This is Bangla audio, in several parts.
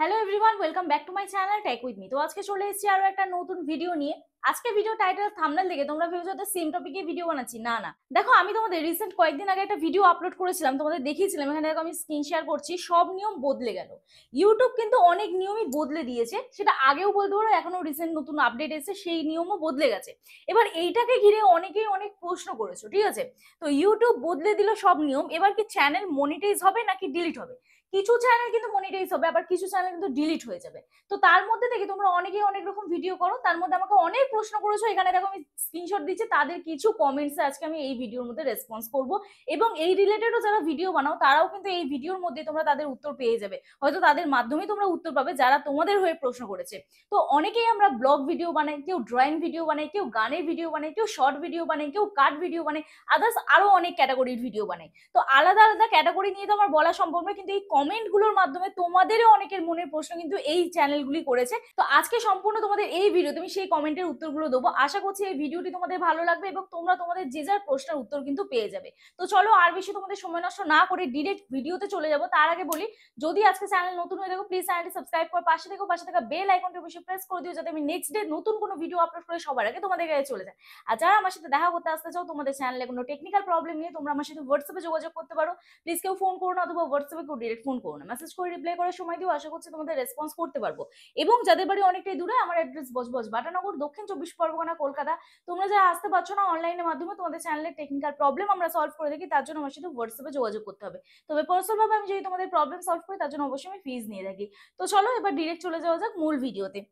Hello everyone, welcome back to my channel tech with me. তো আজকে চলে এসেছি আরো একটা নতুন ভিডিও নিয়ে। আজকে ভিডিও টাইটেল থাম্বনেল দেখে তোমরা ভেবেছো হয়তো সেম টপিকে ভিডিও বানাচ্ছি। না না, দেখো আমি তোমাদের রিসেন্ট কয়েকদিন আগে একটা ভিডিও আপলোড করেছিলাম, তোমাদের দেখিয়েছিলাম। এখানে দেখো আমি স্ক্রিন শেয়ার করছি। সব নিয়ম বদলে গেল। ইউটিউব কিন্তু অনেক নিয়মই বদলে দিয়েছে, সেটা আগেও বলতে পারো, এখনো রিসেন্ট নতুন আপডেট এসেছে, সেই নিয়মও বদলে গেছে। এবার এইটাকে ঘিরে অনেকেই অনেক প্রশ্ন করেছো, ঠিক আছে? তো ইউটিউব বদলে দিল সব নিয়ম, এবার কি চ্যানেল মনিটাইজ হবে নাকি ডিলিট হবে? কিছু চ্যানেল কিন্তু মনিটাইজ হবে, আবার কিছু চ্যানেল কিন্তু ডিলিট হয়ে যাবে। তো তার মধ্যে থেকে তোমরা অনেকেই অনেক রকম ভিডিও করো, তার মধ্যে আমাকে অনেক প্রশ্ন করেছো। এখানে দেখো আমি স্ক্রিনশট দিচ্ছি, তাদের কিছু কমেন্টসে আজকে আমি এই ভিডিওর মধ্যে রেসপন্স করব। এবং এই রিলেটেডও যারা ভিডিও বানাও তারাও কিন্তু এই ভিডিওর মধ্যে তোমরা তাদের উত্তর পেয়ে যাবে, হয়তো তাদের মাধ্যমে তোমরা উত্তর পাবে যারা তোমাদের হয়ে প্রশ্ন করেছে। তো অনেকেই আমরা ব্লগ ভিডিও বানাই, কেউ ড্রয়িং ভিডিও বানাই, কেউ গানের ভিডিও বানাই, কেউ শর্ট ভিডিও বানাই, কেউ কাট ভিডিও বানাই, আদার্স আরো অনেক ক্যাটাগরির ভিডিও বানাই। তো আলাদা আলাদা ক্যাটাগরি নিয়ে তো আমার বলা সম্ভব নয়, কিন্তু এই কমেন্ট গুলোর মাধ্যমে তোমাদেরও অনেকের মনের প্রশ্ন কিন্তু এই চ্যানেলগুলি করেছে। তো আজকে সম্পূর্ণ তোমাদের এই ভিডিও তুমি সেই কমেন্টের উত্তরগুলো দেবো। আশা করছি এই ভিডিওটি তোমাদের ভালো লাগবে এবং তোমরা তোমাদের যে যার প্রশ্নের উত্তর কিন্তু পেয়ে যাবে। তো চলো আর বেশি তোমাদের সময় নষ্ট না করে ডিরেক্ট ভিডিওতে চলে যাবো। তার আগে বলি, যদি আজকে চ্যানেল নতুন হয়ে থাকো প্লিজ চ্যানেলটি সাবস্ক্রাইব করে পাশে থেকো, পাশে থাকা বেল আইকনটি অবশ্যই প্রেস করে দিও, যাতে আমি নেক্সট ডে নতুন কোনো ভিডিও আপলোড করে সবার আগে তোমাদের কাছে চলে যায়। আর যারা আমার সাথে দেখা করতে আসতে চাও, তোমাদের চ্যানেলে কোনো টেকনিক্যাল প্রবলেম নিয়ে তোমরা আমার সাথে হোয়াটসঅ্যাপে যোগাযোগ করতে পারো। প্লিজ কেউ ফোন করো না, অথবা হোয়াটসঅ্যাপে কেউ ডিরেক্ট ফোন করো না, মেসেজ করে রিপ্লাই করার সময় দিও। আশা করছি তোমাদের রেসপন্স করতে পারবো। এবং যাদের বাড়ি অনেকটাই দূরে, আমার অ্যাড্রেস বজবজ বাটানগর, দক্ষিণ 24 পরগনা, কলকাতা। তোমরা যারা আসতে পারছো না, অনলাইনের মাধ্যমে তোমাদের চ্যানেলের টেকনিক্যাল প্রবলেম আমরা সলভ করে দেখি, তার জন্য আমার সাথে হোয়াটসঅ্যাপে যোগাযোগ করতে হবে। তবে পার্সোনাল ভাবে আমি যদি তোমাদের প্রবলেম সলভ করি, তার জন্য অবশ্যই আমি ফিজ নিয়ে থাকি। তো চলো এবার ডিরেক্ট চলে যাওয়া যাক মূল ভিডিওতে।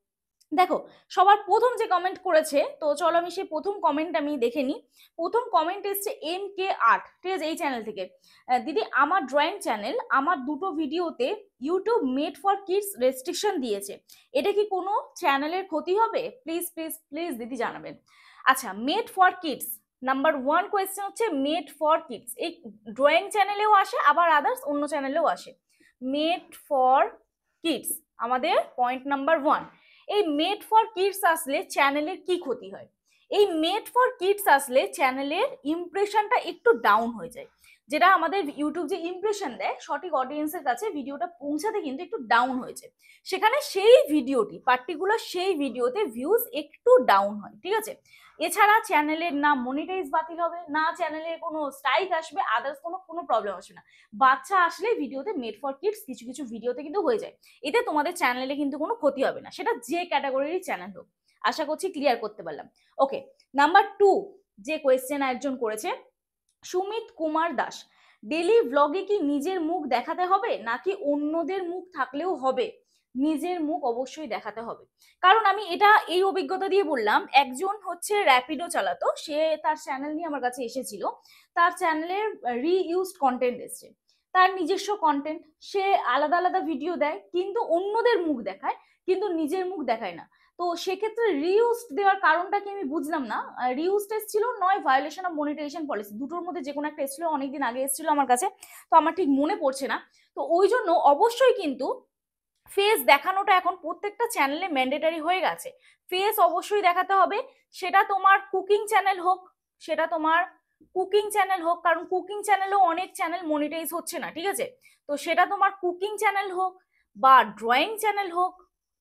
দেখো, সবার প্রথম যে কমেন্ট করেছে, তো চলো আমি সেই প্রথম কমেন্ট আমি দেখে নিই। প্রথম কমেন্ট এসছে MK8, ঠিক আছে, এই চ্যানেল থেকে। দিদি, আমার ড্রয়িং চ্যানেল, আমার দুটো ভিডিওতে YouTube made for kids restriction দিয়েছে, এটা কি কোনো চ্যানেলের ক্ষতি হবে? প্লিজ প্লিজ প্লিজ দিদি জানাবেন। আচ্ছা, made for kids, number one question হচ্ছে মেড ফর কিডস, এই ড্রয়িং চ্যানেলেও আসে, আবার আদার্স অন্য চ্যানেলেও আসে। মেড ফর কিডস আমাদের পয়েন্ট নাম্বার ওয়ান। এই মেড ফর কিডস আসলে চ্যানেলের কি ক্ষতি হয়? এই মেড ফর কিডস আসলে চ্যানেলের ইমপ্রেশনটা একটু ডাউন হয়ে যায়। যেটা আমাদের ইউটিউব যে ইমপ্রেশন দেয় সঠিক অডিয়েন্সের কাছে ভিডিওটা পৌঁছাতে কিন্তু একটু ডাউন হয়েছে, সেখানে সেই ভিডিওটি পার্টিকুলার সেই ভিডিওতে ভিউজ একটু ডাউন হয়, ঠিক আছে? এছাড়া চ্যানেলের না মনিটাইজ বাতিল হবে, না চ্যানেলে কোনো স্ট্রাইক আসবে, আদার্স কোনো কোনো প্রবলেম আসবে না। বাচ্চা আসলে ভিডিওতে মেড ফর কিডস কিছু কিছু ভিডিওতে কিন্তু হয়ে যায়। এতে তোমাদের চ্যানেলে কিন্তু কোনো ক্ষতি হবে না, সেটা যে ক্যাটাগরির চ্যানেল হোক। আশা করছি ক্লিয়ার করতে পারলাম। ওকে, নাম্বার টু যে কোয়েশ্চেন একজন করেছে, সুমিত কুমার দাস, ডেলি ব্লগে কি নিজের মুখ দেখাতে হবে নাকি অন্যদের মুখ থাকলেও হবে? নিজের মুখ অবশ্যই দেখাতে হবে। কারণ আমি এটা এই অভিজ্ঞতা দিয়ে বললাম, একজন হচ্ছে র্যাপিডো চালাতো, সে তার চ্যানেল নিয়ে আমার কাছে এসেছিল। তার চ্যানেলের রিইউজড কন্টেন্ট এসছে, তার নিজস্ব কন্টেন্ট, সে আলাদা আলাদা ভিডিও দেয় কিন্তু অন্যদের মুখ দেখায়, কিন্তু নিজের মুখ দেখায় না। তো সেক্ষেত্রে রিউজড দেওয়ার কারণটা কি আমি বুঝলাম না। রিউজড এসেছিল, নয় ভায়োলেশন অফ মনিটাইজেশন পলিসি, দুটোর মধ্যে যে কোনো একটা এসেছিল, অনেকদিন আগে এসেছিল আমার কাছে, তো আমার ঠিক মনে পড়ছে না। তো ওই জন্য অবশ্যই কিন্তু ফেস দেখানোটা এখন প্রত্যেকটা চ্যানেলে ম্যান্ডেটারি হয়ে গেছে। ফেস অবশ্যই দেখাতে হবে, সেটা তোমার কুকিং চ্যানেল হোক, সেটা তোমার কুকিং চ্যানেল হোক, কারণ কুকিং চ্যানেলেও অনেক চ্যানেল মনিটাইজ হচ্ছে না, ঠিক আছে? তো সেটা তোমার কুকিং চ্যানেল হোক বা ড্রয়িং চ্যানেল হোক,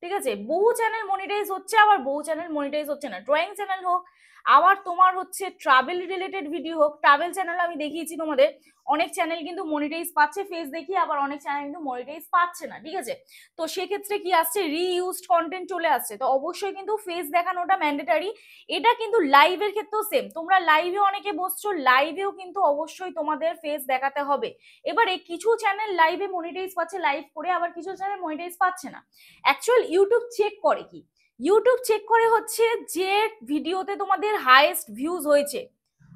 ঠিক আছে? বহু চ্যানেল মনিটাইজ হচ্ছে, আবার বহু চ্যানেল মনিটাইজ হচ্ছে না। ড্রয়িং চ্যানেল হোক, আবার তোমার হচ্ছে ট্রাভেল রিলেটেড ভিডিও হোক, ট্রাভেল চ্যানেল আমি দেখিয়েছি তোমাদের, অনেক চ্যানেল কিন্তু মনিটাইজ পাচ্ছে ফেস দেখিয়ে, আবার অনেক চ্যানেল কিন্তু মনিটাইজ পাচ্ছে না, ঠিক আছে? তো সেক্ষেত্রে কি আসছে, রিইউজড কন্টেন্ট চলে আসছে, তো অবশ্যই কিন্তু ফেস দেখানোটা ম্যান্ডেটারি। এটা কিন্তু লাইভের ক্ষেত্রেও সেম, তোমরা লাইভে অনেকে বসছো, লাইভেও কিন্তু অবশ্যই তোমাদের ফেস দেখাতে হবে। এবারে কিছু চ্যানেল লাইভে মনিটাইজ পাচ্ছে লাইভ করে, আবার কিছু চ্যানেল মনিটাইজ পাচ্ছে না। অ্যাকচুয়াল ইউটিউব চেক করে কি, ইউটিউব চেক করে হচ্ছে যে ভিডিওতে তোমাদের হাইয়েস্ট ভিউজ হয়েছে,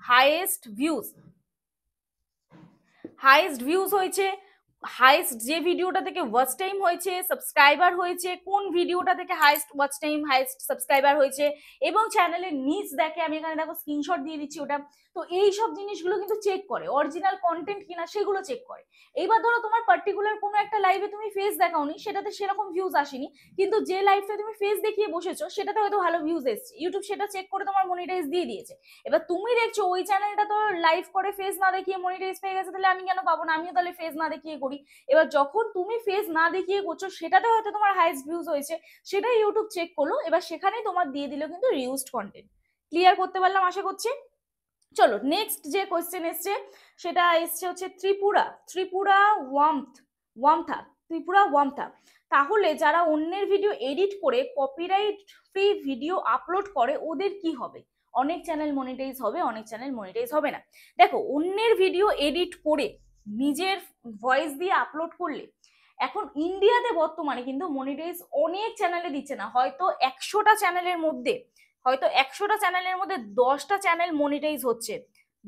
হাইয়েস্ট ভিউজ, হাইয়েস্ট ভিউজ হয়েছে, হাইয়েস্ট যে ভিডিওটা থেকে ওয়াচ টাইম হয়েছে, সাবস্ক্রাইবার হয়েছে, কোন ভিডিওটা থেকে highest watch time highest subscriber হয়েছে, এবং চ্যানেলের নিচ দেখে, আমি এখানে দেখো স্ক্রিনশট দিয়ে দিচ্ছি ওটা। তো এই সব জিনিসগুলো কিন্তু চেক করে, অরিজিনাল কন্টেন্ট কিনা সেগুলো চেক করে। এইবার ধরো তোমার পার্টিকুলার কোনো একটা লাইভে তুমি ফেস দেখাওনি, সেটাতে সেরকম ভিউজ আসেনি, কিন্তু যে লাইভটা তুমি ফেস দেখিয়ে বসেছো সেটাতে হয়তো ভালো ভিউজ এসছে, ইউটিউব সেটা চেক করে তোমার মনিটাইজ দিয়ে দিয়েছে। এবার তুমি দেখছো ওই চ্যানেলটা তো লাইভ করে ফেস না দেখিয়ে মনিটাইজ পেয়ে গেছে, তাহলে আমি কেন পাবো না? আমিও তাহলে ফেস না দেখিয়ে করি। এবার যখন তুমি ফেস না দেখিয়ে করছো সেটাতে হয়তো তোমার হাইয়েস্ট ভিউজ হয়েছে, সেটাই ইউটিউব চেক করলো, এবার সেখানেই তোমার দিয়ে দিল কিন্তু রিউজড কন্টেন্ট। ক্লিয়ার করতে পারলাম আশা করছি। চলো নেক্সট যে কোয়েশ্চেন এসছে সেটা এসছে হচ্ছে ত্রিপুরা ওয়ামথা ত্রিপুরা ওয়ামথা। তাহলে যারা অন্যের ভিডিও এডিট করে কপিরাইট ফ্রি ভিডিও আপলোড করে ওদের কি হবে? অনেক চ্যানেল মনিটাইজ হবে, অনেক চ্যানেল মনিটাইজ হবে না। দেখো, অন্যের ভিডিও এডিট করে নিজের ভয়েস দিয়ে আপলোড করলে এখন ইন্ডিয়াতে বর্তমানে কিন্তু মনিটাইজ অনেক চ্যানেলে দিচ্ছে না। হয়তো 100টা চ্যানেলের মধ্যে 10টা চ্যানেল মনিটাইজ হচ্ছে,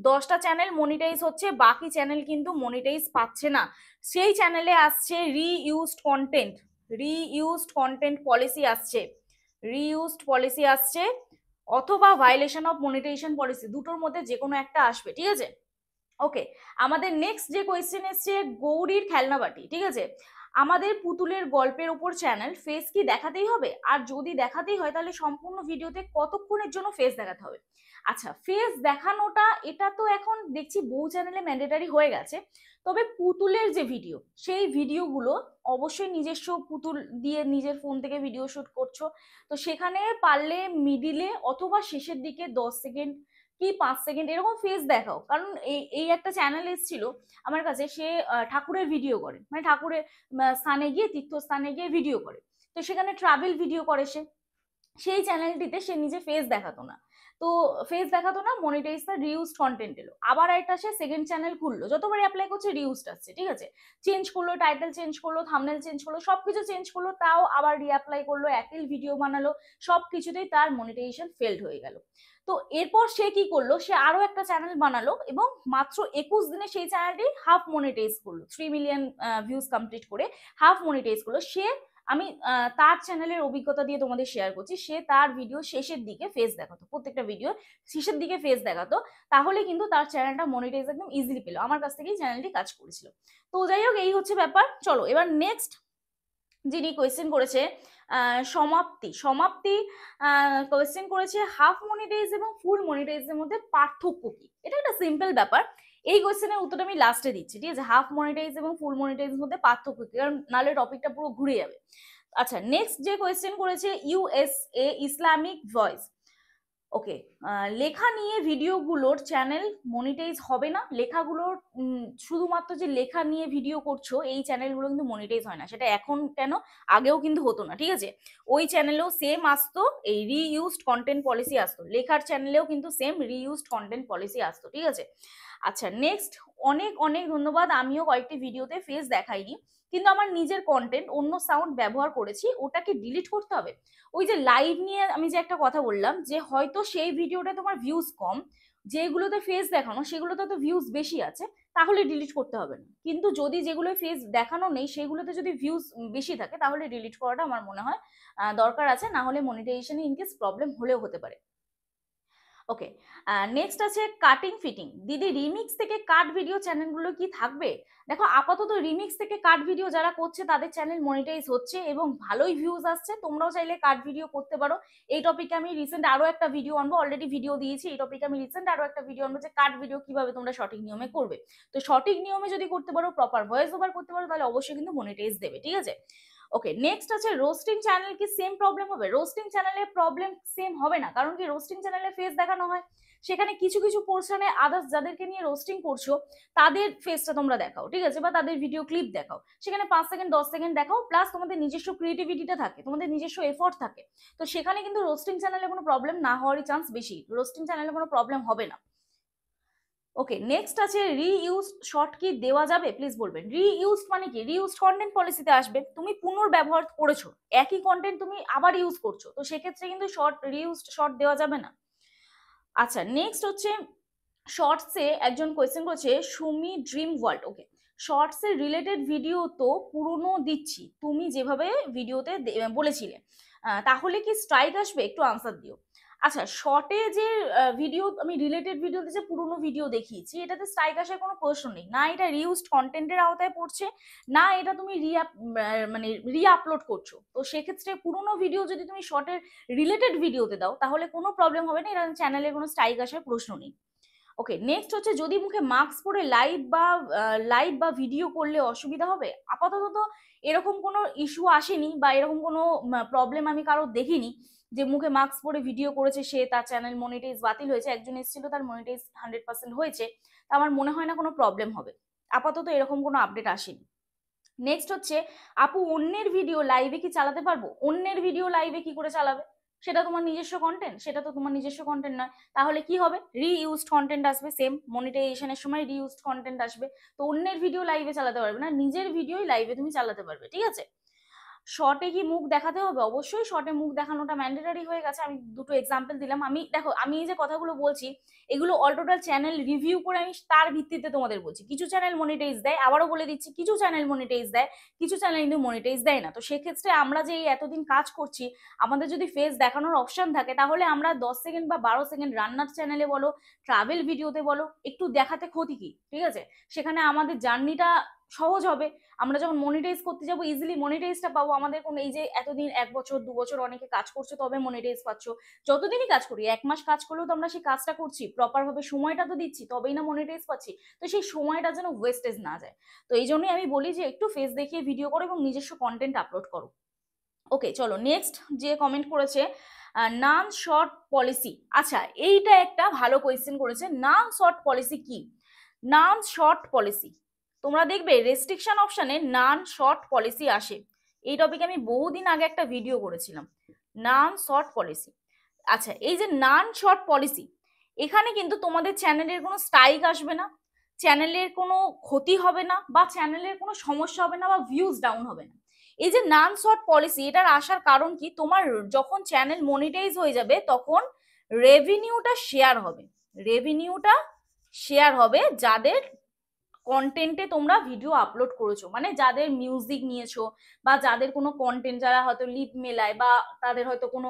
10টা চ্যানেল মনিটাইজ হচ্ছে, বাকি চ্যানেল কিন্তু মনিটাইজ পাচ্ছে না। সেই চ্যানেলে আসছে রিইউজড কন্টেন্ট পলিসি আসছে অথবা ভায়োলেশন অফ মনিটাইজেশন পলিসি, দুটোর মধ্যে যে কোনো একটা আসবে, ঠিক আছে। ওকে, আমাদের নেক্সট যে কোয়েশ্চেন এসছে গৌরীর খেলনাবাটি, ঠিক আছে। আমাদের পুতুলের গল্পের উপর চ্যানেল, ফেস কি দেখাতেই হবে? আর যদি দেখাতেই হয় তাহলে সম্পূর্ণ ভিডিওতে কতক্ষণের জন্য ফেস দেখাতে হবে? আচ্ছা, ফেস দেখানোটা এটা তো এখন দেখছি বহু চ্যানেলে ম্যান্ডেটারি হয়ে গেছে। তবে পুতুলের যে ভিডিও, সেই ভিডিওগুলো অবশ্যই নিজস্ব পুতুল দিয়ে নিজের ফোন থেকে ভিডিও শুট করছো, তো সেখানে পারলে মিডিলে অথবা শেষের দিকে 10 সেকেন্ড কি 5 সেকেন্ড এরকম ফেস দেখাও। কারণ এই একটা চ্যানেল এসেছিল আমার কাছে, সে ঠাকুরের ভিডিও করে, মানে ঠাকুরের স্থানে গিয়ে, তীর্থস্থানে গিয়ে ভিডিও করে, তো সেখানে ট্রাভেল ভিডিও করে সে, সেই চ্যানেলটিতে সে নিজে ফেস দেখাতো না, তো ফেস দেখাতো না, মনিটাইজ তার রিউজড কন্টেন্ট এলো। আবার একটা সে সেকেন্ড চ্যানেল খুললো, যতবার অ্যাপ্লাই করছে রিউজড আসছে, ঠিক আছে। চেঞ্জ করলো, টাইটেল চেঞ্জ করলো, থাম্বনেল চেঞ্জ করলো, সবকিছু চেঞ্জ করলো, তাও আবার রিঅ্যাপ্লাই করলো, একই ভিডিও বানালো, সবকিছুতেই তার মনিটাইজেশন ফেলড হয়ে গেল। তো এরপর সে কি করলো, সে আরো একটা চ্যানেল বানালো এবং মাত্র 21 দিনে সেই চ্যানেলটি হাফ মনিটাইজ করলো, 3 মিলিয়ন ভিউজ কমপ্লিট করে হাফ মনিটাইজ করলো সে। আমি তার চ্যানেলের অভিজ্ঞতা দিয়ে তোমাদের শেয়ার করছি। সে তার ভিডিও শেষের দিকে ফেস দেখাতো, প্রত্যেকটা ভিডিও শেষের দিকে ফেস দেখাতো, তাহলে কিন্তু তার চ্যানেলটা মনিটাইজ একদম ইজিলি পেলো। আমার কাছ থেকেই চ্যানেলটি কাজ করেছিল। তো যাই হোক, এই হচ্ছে ব্যাপার। চলো এবার নেক্সট যিনি কোয়েশ্চেন করেছে সমাপ্তি কোয়েশ্চেন করেছে হাফ মনিটাইজ এবং ফুল মনিটাইজের মধ্যে পার্থক্য কি? এটা একটা সিম্পল ব্যাপার, এই কোয়েশ্চেনের উত্তরটা আমি লাস্টে দিচ্ছি, ঠিক আছে। হাফ মনিটাইজ এবং ফুল মনিটাইজের মধ্যে পার্থক্য কি, কারণ নাহলে টপিকটা পুরো ঘুরে যাবে। আচ্ছা, নেক্সট যে কোয়েশ্চেন করেছে ইউএসএ ইসলামিক ভয়েস। ওকে, লেখা নিয়ে ভিডিওগুলোর চ্যানেল মনিটাইজ হবে না। লেখাগুলোর শুধুমাত্র যে লেখা নিয়ে ভিডিও করছো এই চ্যানেলগুলো কিন্তু মনিটাইজ হয় না, সেটা এখন কেন, আগেও কিন্তু হতো না, ঠিক আছে। ওই চ্যানেলেও সেম আসতো, এই রিইউজড কন্টেন্ট পলিসি আসতো, লেখার চ্যানেলেও কিন্তু সেম রিইউজড কন্টেন্ট পলিসি আসতো, ঠিক আছে। আচ্ছা, নেক্সট, অনেক অনেক ধন্যবাদ। আমিও কয়েকটি ভিডিওতে ফেস দেখাইনি, কিন্তু আমার নিজের কন্টেন্ট অন্য সাউন্ড ব্যবহার করেছি, ওটাকে ডিলিট করতে হবে? ওই যে লাইভ নিয়ে আমি যে একটা কথা বললাম, যে হয়তো সেই ভিডিওটা তোমার ভিউজ কম, যেগুলোতে ফেস দেখানো সেগুলোতে তো ভিউজ বেশি আছে, তাহলে ডিলিট করতে হবে না। কিন্তু যদি যেগুলো ফেস দেখানো নেই সেগুলোতে যদি ভিউজ বেশি থাকে তাহলে ডিলিট করাটা আমার মনে হয় দরকার আছে, না হলে মনিটাইজেশনে ইনকেস প্রবলেম হলেও হতে পারে। ওকে, নেক্সট আছে কাটিং ফিটিং। দিদি, রিমিক্স থেকে কাট ভিডিও চ্যানেলগুলো কি থাকবে? দেখো, আপাতত রিমিক্স থেকে কাট ভিডিও যারা করছে তাদের চ্যানেল মনিটাইজ হচ্ছে এবং ভালোই ভিউজ আসছে। তোমরাও চাইলে কাট ভিডিও করতে পারো। এই টপিকে আমি রিসেন্ট আরো একটা ভিডিও আনবো, অলরেডি ভিডিও দিয়েছি। এই টপিকে আমি রিসেন্ট আরো একটা ভিডিও আনবো যে কাট ভিডিও কিভাবে তোমরা সঠিক নিয়মে করবে। তো সঠিক নিয়মে যদি করতে পারো, প্রপার ভয়েস ওভার করতে পারো, তাহলে অবশ্যই কিন্তু মনিটাইজ দেবে, ঠিক আছে। ওকে, নেক্সট আছে রোস্টিং চ্যানেল কি সেম প্রবলেম হবে? রোস্টিং চ্যানেলের প্রবলেম সেম হবে না, কারণ কি রোস্টিং চ্যানেলে ফেস দেখানো হয়, সেখানে কিছু কিছু পোর্শনে আদার্স যাদেরকে নিয়ে রোস্টিং করছো তাদের ফেসটা তোমরা দেখাও, ঠিক আছে, বা তাদের ভিডিও ক্লিপ দেখাও, সেখানে 5 সেকেন্ড 10 সেকেন্ড দেখাও, প্লাস তোমাদের নিজস্ব ক্রিয়েটিভিটিটা থাকে, তোমাদের নিজস্ব এফোর্ট থাকে, তো সেখানে কিন্তু রোস্টিং চ্যানেলে কোনো প্রবলেম না হওয়ারই চান্স বেশি, রোস্টিং চ্যানেলে কোনো প্রবলেম হবে না। ওকে, নেক্সট আছে রিইউজড শর্ট কি দেওয়া যাবে, প্লিজ বলবেন। রিইউজড মানে কি? রিইউজড কন্টেন্ট পলিসিতে আসবে, তুমি পুনর্ব্যবহার করেছো, একই কন্টেন্ট তুমি আবার ইউজ করছো, তো সেক্ষেত্রে কিন্তু রিইউজড শর্ট দেওয়া যাবে না। আচ্ছা, নেক্সট হচ্ছে শর্টসে একজন কোয়েশ্চেন করেছে সুমি ড্রিম ওয়ার্ল্ড। ওকে, শর্টসের রিলেটেড ভিডিও তো পুরনো দিচ্ছি তুমি যেভাবে ভিডিওতে বলেছিলে, তাহলে কি স্ট্রাইক আসবে? একটু আনসার দিও। আচ্ছা, শর্টে যে ভিডিও আমি রিলেটেড ভিডিওতে যে পুরনো ভিডিও দেখিয়েছি এটাতে স্ট্রাইক আসার কোনো প্রশ্ন নেই, না এটা রিউজড কন্টেন্টের আওতায় পড়ছে, না এটা তুমি মানে রিআপলোড করছো, তো সেক্ষেত্রে পুরনো ভিডিও যদি তুমি শর্টের রিলেটেড ভিডিওতে দাও তাহলে কোনো প্রবলেম হবে না, এটা চ্যানেলে কোনো স্ট্রাইক আসার প্রশ্ন নেই। ওকে, নেক্সট হচ্ছে যদি মুখে মাস্ক পরে লাইভ বা ভিডিও করলে অসুবিধা হবে? আপাতত তো এরকম কোনো ইস্যু আসেনি বা এরকম কোনো প্রবলেম আমি কারো দেখিনি যে মুখে মাস্ক পরে ভিডিও করেছে সে তার চ্যানেল মনিটাইজ বাতিল হয়েছে। একজন এসেছিল তার মনিটাইজ 100% হয়েছে। তা আমার মনে হয় না কোনো প্রবলেম হবে। আপাতত এরকম কোনো আপডেট আসেনি। নেক্সট হচ্ছে আপু অন্যের ভিডিও লাইভে কি চালাতে পারবো? অন্যের ভিডিও লাইভে কি করে চালাবে? সেটা তোমার নিজস্ব কন্টেন্ট, সেটা তো তোমার নিজস্ব কন্টেন্ট নয়। তাহলে কি হবে? রিইউজড কন্টেন্ট আসবে, সেম মনিটাইজেশনের সময় রিইউজড কন্টেন্ট আসবে। তো অন্যের ভিডিও লাইভে চালাতে পারবে না, নিজের ভিডিওই লাইভে তুমি চালাতে পারবে, ঠিক আছে? শর্টে কি মুখ দেখাতে হবে? অবশ্যই শর্টে মুখ দেখানোটা ম্যান্ডেটরি হয়ে গেছে। আমি দুটো এক্সাম্পল দিলাম। আমি দেখো, আমি এই যে কথাগুলো বলছি এগুলো অল টোটাল চ্যানেল রিভিউ করে আমি তার ভিত্তিতে তোমাদের বলছি। কিছু চ্যানেল মনিটাইজ দেয়, আবারও বলে দিচ্ছি কিছু চ্যানেল মনিটাইজ দেয়, কিছু চ্যানেল কিন্তু মনিটাইজ দেয় না। তো সেক্ষেত্রে আমরা যে এই এতদিন কাজ করছি, আমাদের যদি ফেস দেখানোর অপশন থাকে তাহলে আমরা 10 সেকেন্ড বা 12 সেকেন্ড রান্নার চ্যানেলে বলো, ট্রাভেল ভিডিওতে বলো, একটু দেখাতে ক্ষতি কি, ঠিক আছে? সেখানে আমাদের জার্নিটা সহজ হবে। আমরা যখন মনিটাইজ করতে যাবো ইজিলি মনিটাইজটা পাবো। আমাদের কোনো এই যে এতদিন 1 বছর 2 বছর অনেকে কাজ করছে তবে মনিটাইজ পাচ্ছ, যতদিনই কাজ করি 1 মাস কাজ করলেও তো আমরা সেই কাজটা করছি, প্রপার ভাবে সময়টা তো দিচ্ছি, তবেই না মনিটাইজ পাচ্ছি। তো সেই সময়টা যেন ওয়েস্টেজ না যায়। তো এই জন্যই আমি বলি যে একটু ফেস দেখিয়ে ভিডিও করো এবং নিজস্ব কন্টেন্ট আপলোড করো। ওকে, চলো নেক্সট যে কমেন্ট করেছে নান শর্ট পলিসি। আচ্ছা, এইটা একটা ভালো কোয়েশ্চেন করেছে। নান শর্ট পলিসি কি? নান শর্ট পলিসি, তোমরা দেখবে রেস্ট্রিকশন অপশনে নান শর্ট পলিসি আসে। এই টপিকে আমি বহুদিন আগে একটা ভিডিও করেছিলাম, নান শর্ট পলিসি। আচ্ছা, এই যে নান শর্ট পলিসি, এখানে কিন্তু তোমাদের চ্যানেলের কোনো স্ট্রাইক আসবে না, চ্যানেলের কোনো ক্ষতি হবে না, বা চ্যানেলের কোনো সমস্যা হবে না, বা ভিউজ ডাউন হবে না। এই যে নান শর্ট পলিসি, এটার আসার কারণ কি? তোমার যখন চ্যানেল মনিটাইজ হয়ে যাবে তখন রেভিনিউটা শেয়ার হবে। রেভিনিউটা শেয়ার হবে যাদের কন্টেন্টে তোমরা ভিডিও আপলোড করেছো, মানে যাদের মিউজিক নিয়েছো বা যাদের কোনো কন্টেন্ট, যারা হয়তো লিপ মেলায় বা তাদের হয়তো কোনো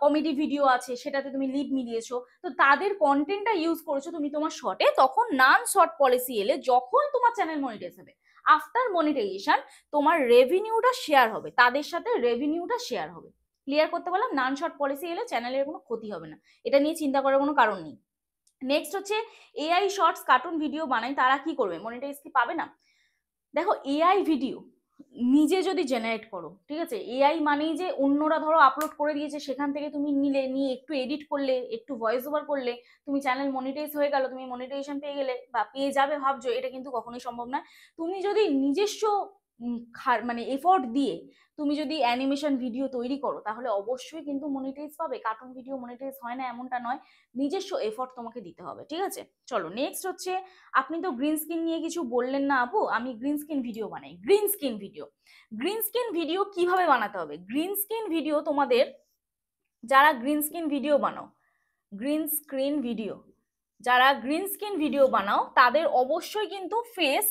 কমেডি ভিডিও আছে সেটাতে তুমি লিপ মিলিয়েছো, তো তাদের কন্টেন্টটা ইউজ করেছো তুমি তোমার শর্টে, তখন নান শর্ট পলিসি এলে যখন তোমার চ্যানেল মনিটাইজ হবে, আফটার মনিটাইজেশন তোমার রেভিনিউটা শেয়ার হবে, তাদের সাথে রেভিনিউটা শেয়ার হবে। ক্লিয়ার করতে পারলাম? নান শর্ট পলিসি এলে চ্যানেলের কোনো ক্ষতি হবে না, এটা নিয়ে চিন্তা করার কোনো কারণ নেই। নেক্সট হচ্ছে এআই শর্টস কার্টুন ভিডিও বানায় তারা কি করবে? মনিটাইজ কি পাবে না? দেখো, এআই ভিডিও নিজে যদি জেনারেট করো, ঠিক আছে, এআই মানেই যে অন্যরা ধরো আপলোড করে দিয়েছে সেখান থেকে তুমি নিয়ে একটু এডিট করলে, একটু ভয়েস ওভার করলে, তুমি চ্যানেল মনিটাইজ হয়ে গেল, তুমি মনিটাইজেশন পেয়ে গেলে বা পেয়ে যাবে ভাবছো, এটা কিন্তু কখনোই সম্ভব নয়। তুমি যদি নিজস্ব মানে এফোর্ট দিয়ে তুমি যদি অ্যানিমেশন ভিডিও তৈরি করো তাহলে অবশ্যই কিন্তু মনিটাইজ পাবে। কার্টুন ভিডিও মনিটাইজ হয় না এমনটা নয়, নিজস্ব এফোর্ট তোমাকে দিতে হবে, ঠিক আছে? চলো নেক্সট হচ্ছে, আপনি তো গ্রিন স্ক্রিন নিয়ে কিছু বললেন না আপু, আমি গ্রিন স্ক্রিন ভিডিও বানাই। Green screen video, green screen video কিভাবে বানাতে হবে? গ্রিন স্ক্রিন ভিডিও তোমাদের, যারা গ্রিন স্ক্রিন ভিডিও বানাও, গ্রিন স্ক্রিন ভিডিও যারা গ্রিন স্ক্রিন ভিডিও বানাও তাদের অবশ্যই কিন্তু ফেস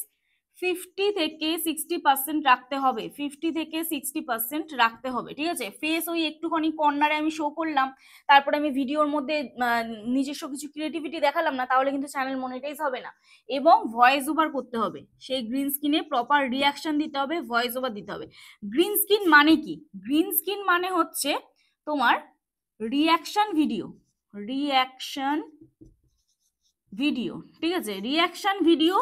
50 থেকে 60% রাখতে হবে, 50 থেকে 60% রাখতে হবে, ঠিক আছে? ফেস ওই একটুখানি কর্নারে আমি শো করলাম, তারপরে আমি ভিডিওর মধ্যে নিজস্ব কিছু ক্রিয়েটিভিটি দেখালাম না, তাহলে কিন্তু চ্যানেল মনিটাইজ হবে না। এবং ভয়েস ওভার করতে হবে, সেই গ্রিন স্ক্রিনে প্রপার রিয়াকশন দিতে হবে, ভয়েস ওভার দিতে হবে। গ্রিন স্ক্রিন মানে কি? গ্রিন স্ক্রিন মানে হচ্ছে তোমার রিয়াকশন ভিডিও, রিয়াকশন ভিডিও, ঠিক আছে? রিয়াকশন ভিডিও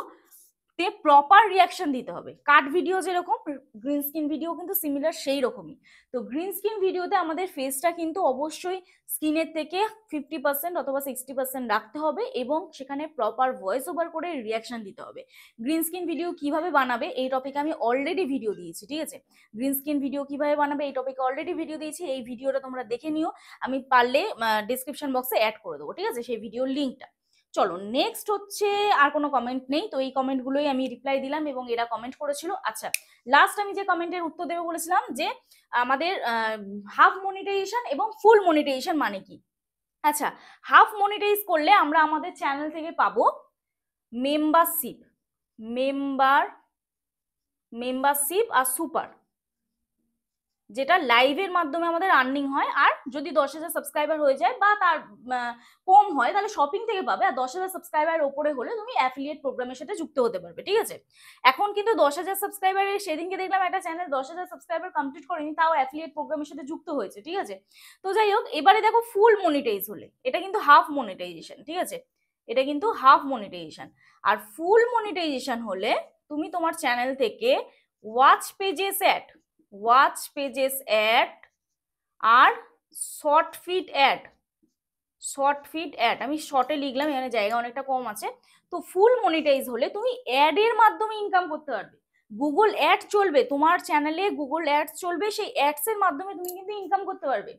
তে প্রপার রিয়াকশন দিতে হবে। কাট ভিডিও যেরকম, গ্রিন স্ক্রিন ভিডিও কিন্তু সিমিলার সেই রকমই। তো গ্রিন স্ক্রিন ভিডিওতে আমাদের ফেসটা কিন্তু অবশ্যই স্ক্রিনের থেকে 50% অথবা 60% রাখতে হবে এবং সেখানে প্রপার ভয়েস ওভার করে রিয়াকশন দিতে হবে। গ্রিন স্ক্রিন ভিডিও কিভাবে বানাবে এই টপিকে আমি অলরেডি ভিডিও দিয়েছি, ঠিক আছে? গ্রিন স্ক্রিন ভিডিও কিভাবে বানাবে এই টপিকে অলরেডি ভিডিও দিয়েছি, এই ভিডিওটা তোমরা দেখে নিও, আমি পারলে ডিসক্রিপশন বক্সে অ্যাড করে দেবো, ঠিক আছে, সেই ভিডিওর লিঙ্কটা। চলো নেক্সট হচ্ছে, আর কোনো কমেন্ট নেই, তো এই কমেন্টগুলোই আমি রিপ্লাই দিলাম এবং এরা কমেন্ট করেছিল। আচ্ছা, লাস্ট আমি যে কমেন্টের উত্তর দেবো বলেছিলাম যে আমাদের হাফ মনিটাইজেশন এবং ফুল মনিটাইজেশন মানে কি? আচ্ছা, হাফ মনিটাইজ করলে আমরা আমাদের চ্যানেল থেকে পাবো মেম্বারশিপ, মেম্বারশিপ আর সুপার, যেটা লাইভের মাধ্যমে আমাদের আর্নিং হয়। আর যদি 10,000 সাবস্ক্রাইবার হয়ে যায় বা তার কম হয় তাহলে শপিং থেকে পাবে। আর 10,000 সাবস্ক্রাইবার ওপরে হলে তুমি অ্যাফিলিয়েট প্রোগ্রামের সাথে যুক্ত হতে পারবে, ঠিক আছে? এখন কিন্তু 10,000 সাবস্ক্রাইবারের, সেদিনকে দেখলাম একটা চ্যানেল 10,000 সাবস্ক্রাইবার কমপ্লিট করেনি, তাও অ্যাফিলিয়েট প্রোগ্রামের সাথে যুক্ত হয়েছে, ঠিক আছে? তো যাই হোক, এবারে দেখো ফুল মনিটাইজ হলে, এটা কিন্তু হাফ মনিটাইজেশন, ঠিক আছে? এটা কিন্তু হাফ মনিটাইজেশন। আর ফুল মনিটাইজেশন হলে তুমি তোমার চ্যানেল থেকে ওয়াচ পেজেস অ্যাড আর শর্ট ফিড অ্যাড আমি শর্টে লিখলাম, এখানে জায়গা অনেকটা কম আছে। তো ফুল মনিটাইজ হলে তুমি অ্যাডের মাধ্যমে ইনকাম করতে পারবে। গুগল অ্যাড চলবে তোমার চ্যানেলে, গুগল অ্যাডস চলবে, সেই অ্যাডস এর মাধ্যমে তুমি কিন্তু ইনকাম করতে পারবে।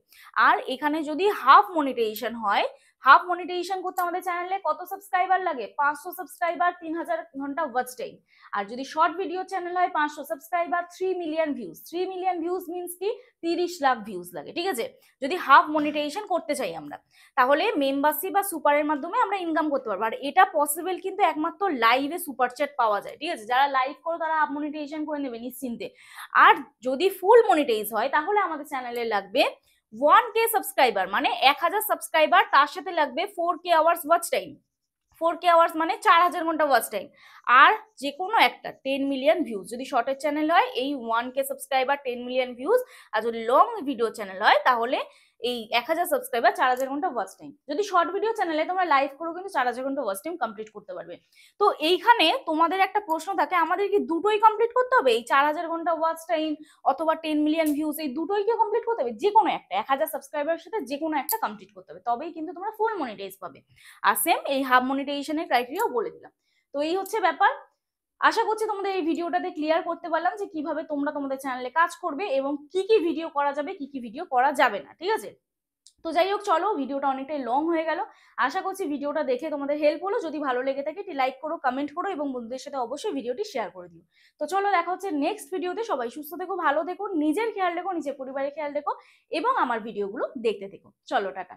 আর এখানে যদি হাফ মনিটাইজেশন হয়, হাফ মনিটাইজেশন করতে আমাদের চ্যানেলে কত সাবস্ক্রাইবার লাগে? 500 সাবস্ক্রাইবার, 3000 ঘন্টা ওয়াচ টাইম। আর যদি শর্ট ভিডিও চ্যানেল হয়, 500 subscriber, 3 million views. 3 million views means কি 30 লাখ ভিউজ লাগে, ঠিক আছে, যদি হাফ মনিটাইজেশন করতে চাই আমরা। তাহলে মেম্বারশিপ বা সুপারের মাধ্যমে আমরা ইনকাম করতে পারবো। আর এটা পসিবল কিন্তু একমাত্র লাইভে সুপার চ্যাট পাওয়া যায়, ঠিক আছে, যারা লাইভ করো তারা হাফ মনিটাইজেশন করে নেবে নিশ্চিন্তে। আর যদি ফুল মনিটাইজ হয় তাহলে আমাদের চ্যানেলে লাগবে 1K সাবস্ক্রাইবার, মানে 1000 সাবস্ক্রাইবার, তার সাথে লাগবে 4K hours watch time. 4K hours মানে 4000 ঘন্টা ওয়াচ টাইম। আর যে কোনো একটা 10 মিলিয়ন ভিউজ, যদি শর্টের চ্যানেল হয় এই 1K সাবস্ক্রাইবার, 10 মিলিয়ন ভিউজ। আর যদি লং ভিডিও চ্যানেল হয় তাহলে এই 1000 সাবস্ক্রাইবার, 4000 ঘন্টা ওয়াচ টাইম। যদি শর্ট ভিডিও চ্যানেলে তোমরা লাইভ করো কিন্তু 4000 ঘন্টা ওয়াচ টাইম কমপ্লিট করতে পারবে। তো এইখানে তোমাদের একটা প্রশ্ন থাকে, আমাদের কি দুটোই কমপ্লিট করতে হবে, এই 4000 ঘন্টা ওয়াচ টাইম অথবা 10 মিলিয়ন ভিউজ, এই দুটোই কি কমপ্লিট করতে হবে? যে কোনো একটা, 1000 সাবস্ক্রাইবারের সাথে যে কোনো একটা কমপ্লিট করতে হবে, তবেই কিন্তু তোমরা ফুল মনিটাইজ পাবে। আর সেম এই হাফ মনিটাইজেশনের ক্রাইটেরিয়াও বলে দিলাম। তো এই হচ্ছে ব্যাপার। আশা করছি তোমাদের এই ভিডিওটাতে ক্লিয়ার করতে পারলাম যে কিভাবে তোমরা তোমাদের চ্যানেলে কাজ করবে এবং কি কি ভিডিও করা যাবে, কি কি ভিডিও করা যাবে না, ঠিক আছে। তো যাই হোক, চলো, ভিডিওটা অনেকটাই লং হয়ে গেল। আশা করছি ভিডিওটা দেখে তোমাদের হেল্প হলো। যদি ভালো লেগে থাকে একটি লাইক করো, কমেন্ট করো এবং বন্ধুদের সাথে অবশ্যই ভিডিওটি শেয়ার করে দিও। তো চলো, দেখা হচ্ছে নেক্সট ভিডিওতে। সবাই সুস্থ থেকো, ভালো থেকো, নিজের খেয়াল রেখো, নিজের পরিবারের খেয়াল রেখো এবং আমার ভিডিওগুলো দেখতে থেকো। চলো, টাটা।